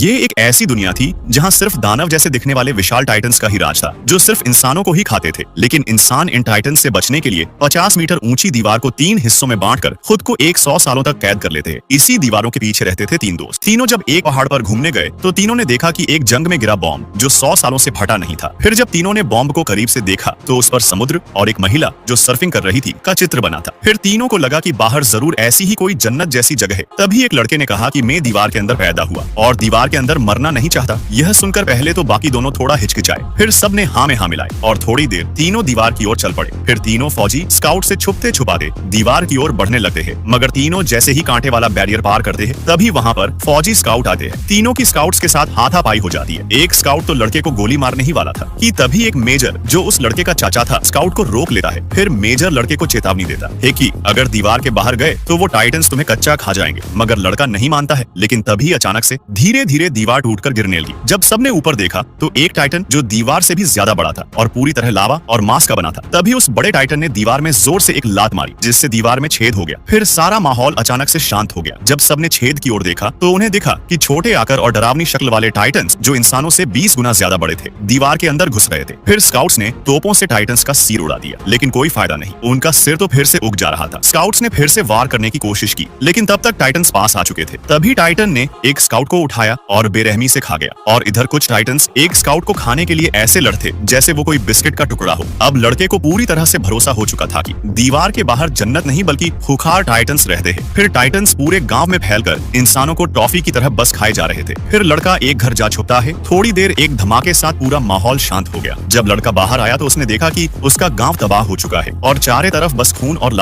ये एक ऐसी दुनिया थी जहां सिर्फ दानव जैसे दिखने वाले विशाल टाइटन्स का ही राज था, जो सिर्फ इंसानों को ही खाते थे। लेकिन इंसान इन टाइटन्स से बचने के लिए 50 मीटर ऊंची दीवार को 3 हिस्सों में बांटकर खुद को 100 सालों तक कैद कर लेते हैं। इसी दीवारों के पीछे रहते थे 3 दोस्त। तीनों जब एक पहाड़ पर घूमने गए तो तीनों ने देखा कि एक जंग में गिरा बॉम्ब जो 100 सालों से फटा नहीं था। फिर जब तीनों ने बॉम्ब को करीब से देखा तो उस पर समुद्र और एक महिला जो सर्फिंग कर रही थी का चित्र बना था। फिर तीनों को लगा कि बाहर जरूर ऐसी ही कोई जन्नत जैसी जगह है। तभी एक लड़के ने कहा कि मैं दीवार के अंदर पैदा हुआ और दीवार के अंदर मरना नहीं चाहता। यह सुनकर पहले तो बाकी दोनों थोड़ा हिचकिचाए, फिर सबने हाँ में हाँ मिलाए और थोड़ी देर तीनों दीवार की ओर चल पड़े। फिर तीनों फौजी स्काउट से छुपते छुपाते दीवार की ओर बढ़ने लगते हैं, मगर तीनों जैसे ही कांटे वाला बैरियर पार करते हैं तभी वहाँ पर फौजी स्काउट आते हैं। तीनों की स्काउट्स के साथ हाथापाई हो जाती है। एक स्काउट तो लड़के को गोली मारने ही वाला था कि तभी एक मेजर जो उस लड़के का चाचा था स्काउट को रोक लेता है। फिर मेजर लड़के को चेतावनी देता है कि अगर दीवार के बाहर गए तो वो टाइटन्स तुम्हें कच्चा खा जाएंगे, मगर लड़का नहीं मानता है। लेकिन तभी अचानक से धीरे धीरे दीवार टूटकर गिरने लगी। जब सबने ऊपर देखा तो एक टाइटन जो दीवार से भी ज्यादा बड़ा था और पूरी तरह लावा और मांस का बना था। तभी उस बड़े टाइटन ने दीवार में जोर से एक लात मारी जिससे दीवार में छेद हो गया। फिर सारा माहौल अचानक से शांत हो गया। जब सबने छेद की ओर देखा तो उन्हें दिखा कि छोटे आकार और डरावनी शक्ल वाले टाइटन्स जो इंसानों से 20 गुना ज्यादा बड़े थे दीवार के अंदर घुस रहे थे। फिर स्काउट्स ने तोपों से टाइटन्स का सिर उड़ा दिया, लेकिन कोई फायदा नहीं। उनका सिर तो फिर से उग जा रहा था। स्काउट्स ने फिर से वार करने की कोशिश की, लेकिन तब तक टाइटन्स पास आ चुके थे। तभी टाइटन ने एक स्काउट को उठाया और बेरहमी से खा गया और इधर कुछ टाइटन्स एक स्काउट को खाने के लिए ऐसे लड़ते जैसे वो कोई बिस्किट का टुकड़ा हो। अब लड़के को पूरी तरह से भरोसा हो चुका था कि दीवार के बाहर जन्नत नहीं बल्कि खुखार टाइटन्स रहते हैं। फिर टाइटन्स पूरे गांव में फैलकर इंसानों को टॉफी की तरह बस खाए जा रहे थे। फिर लड़का एक घर जा छुपता है। थोड़ी देर एक धमाके के साथ पूरा माहौल शांत हो गया। जब लड़का बाहर आया तो उसने देखा कि उसका गांव तबाह हो चुका है और चारों तरफ बस खून और